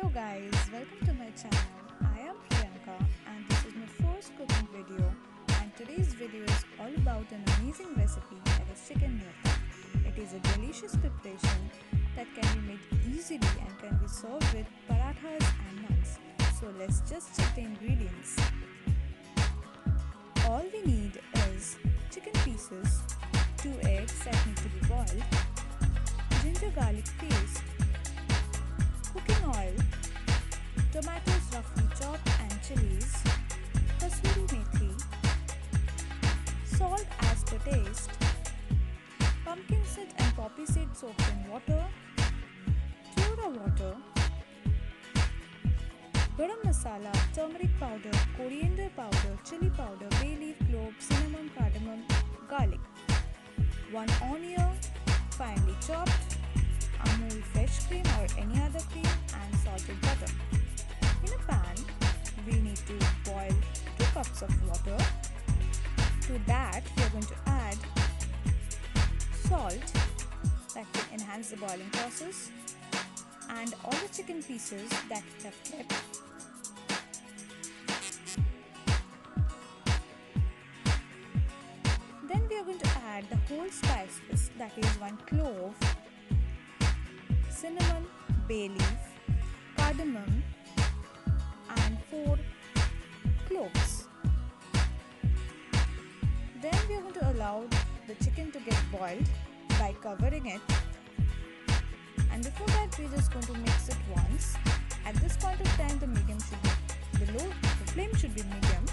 Hello guys, welcome to my channel. I am Priyanka and this is my first cooking video, and today's video is all about an amazing recipe that is chicken bharta. It is a delicious preparation that can be made easily and can be served with parathas and naans. So let's just check the ingredients. All we need is chicken pieces, 2 eggs that need to be boiled, ginger garlic paste, cooking oil, tomatoes roughly chopped and chilies, kasuri methi, salt as per taste, pumpkin seed and poppy seed soaked in water, soda water, garam masala, turmeric powder, coriander powder, chili powder, bay leaf, clove, cinnamon, cardamom, garlic, 1 onion finely chopped, Amul fresh cream or any other cream, and salted butter. In a pan, we need to boil 2 cups of water. To that, we are going to add salt that will enhance the boiling process, and all the chicken pieces that we have kept. Then we are going to add the whole spices, that is 1 clove, cinnamon, bay leaf, cardamom, and 4 cloves. Then we are going to allow the chicken to get boiled by covering it, and before that we are just going to mix it once. At this point of time the flame should be medium,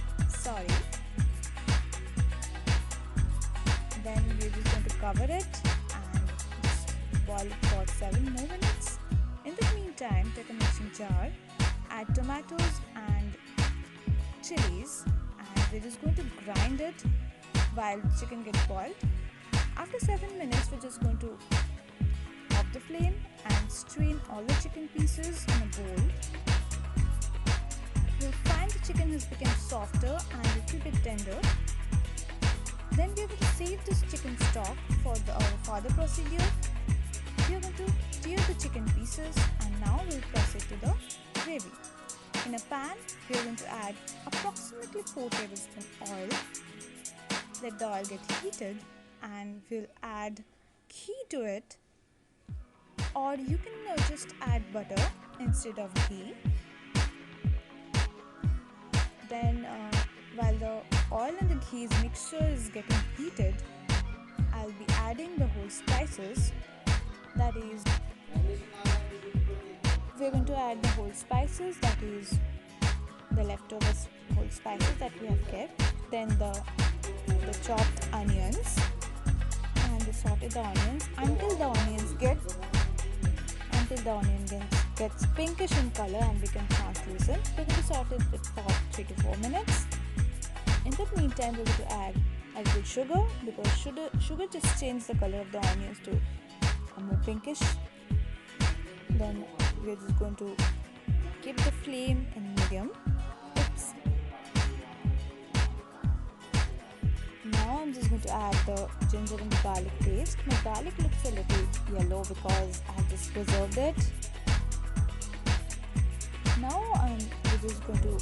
then we are just going to cover it and just boil it for 7 more minutes. In the meantime, take a mixing jar, add tomatoes and chilies, and we're just going to grind it while the chicken gets boiled. After 7 minutes, we're just going to off the flame and strain all the chicken pieces in a bowl. You'll find the chicken has become softer and a little bit tender. Then we are going to save this chicken stock for our further procedure. We are going to tear the chicken pieces, and now we'll proceed to the gravy. In a pan, we are going to add approximately 4 tablespoons oil. Let the oil get heated and we'll add ghee to it, or you can just add butter instead of ghee. Then while the oil and the ghee's mixture is getting heated, I'll be adding the whole spices. That is, we're going to add the whole spices, that is the leftover whole spices that we have kept, then the chopped onions, and the sauteed onions until the onion gets pinkish in color and become translucent. We're going to saute it for 3 to 4 minutes. In the meantime, we're going to add a little sugar, because sugar just changes the color of the onions to a more pinkish. Then we're just going to keep the flame in medium. Now I'm just going to add the ginger and the garlic paste. My garlic looks a little yellow because I have just preserved it. Now we're just going to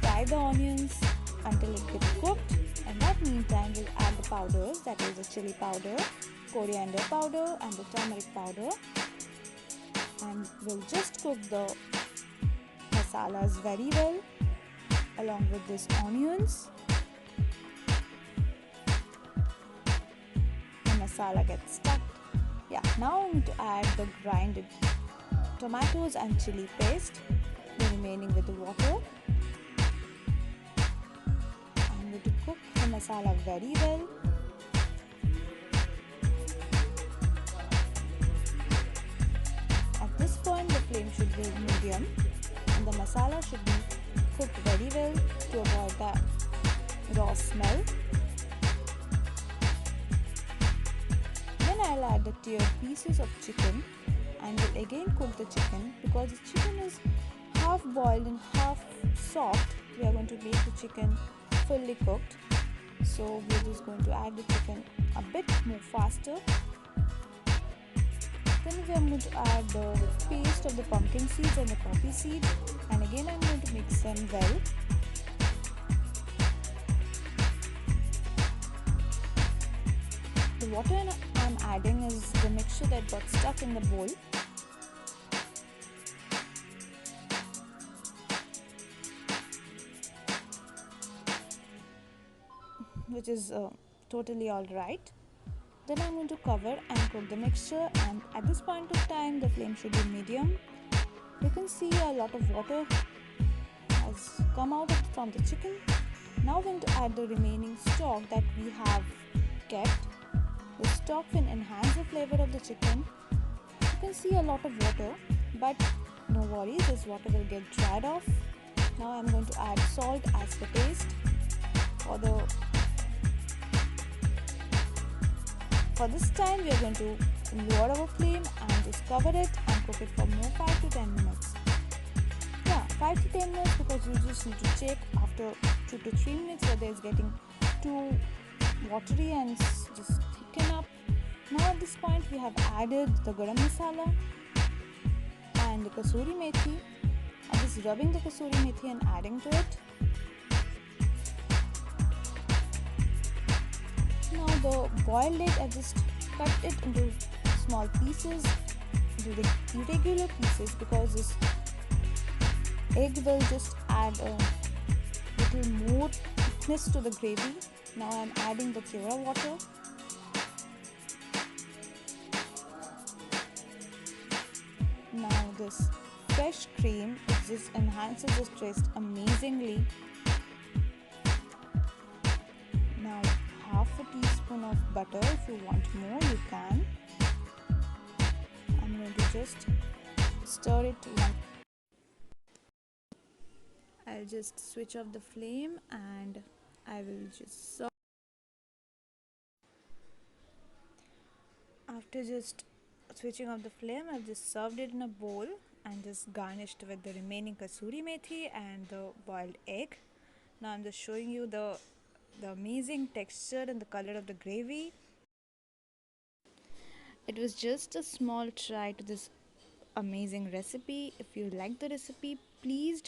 fry the onions until it gets cooked. In that meantime, we'll add the powders, that is the chili powder, coriander powder, and the turmeric powder, and we'll just cook the masalas very well along with these onions. The masala gets stuck. Now I'm going to add the grinded tomatoes and chili paste, the remaining with the water. I'm going to cook the masala very well. At this point the flame should be medium and the masala should be cooked very well to avoid the raw smell. Then I'll add the tiered pieces of chicken and will again cook the chicken, because the chicken is half boiled and half soft. We are going to make the chicken fully cooked, so we're just going to add the chicken a bit more faster. Then we are going to add the paste of the pumpkin seeds and the poppy seed, and again I'm going to mix them well. The water I'm adding is the mixture that got stuck in the bowl. Which is totally alright. Then I'm going to cover and cook the mixture, and at this point of time the flame should be medium. You can see a lot of water has come out from the chicken. Now we're going to add the remaining stock that we have kept. The stock will enhance the flavor of the chicken. You can see a lot of water, but no worries, this water will get dried off. Now I'm going to add salt as per taste. For this time we are going to lower our flame and just cover it and cook it for more 5 to 10 minutes. Yeah, 5 to 10 minutes, because you just need to check after 2 to 3 minutes whether it's getting too watery and just thicken up. Now at this point we have added the garam masala and the kasuri methi. I'm just rubbing the kasuri methi and adding to it. Now the boiled egg, I just cut it into small pieces, into irregular pieces, because this egg will just add a little more thickness to the gravy. Now I'm adding the kera water. Now this fresh cream, it just enhances the taste amazingly. Now half a teaspoon of butter. If you want more, you can. I'm going to just stir it one. I'll just switch off the flame and I will just serve. After just switching off the flame, I've just served it in a bowl and just garnished with the remaining kasuri methi and the boiled egg. Now I'm just showing you the amazing texture and the color of the gravy. It was just a small try to this amazing recipe. If you like the recipe, please do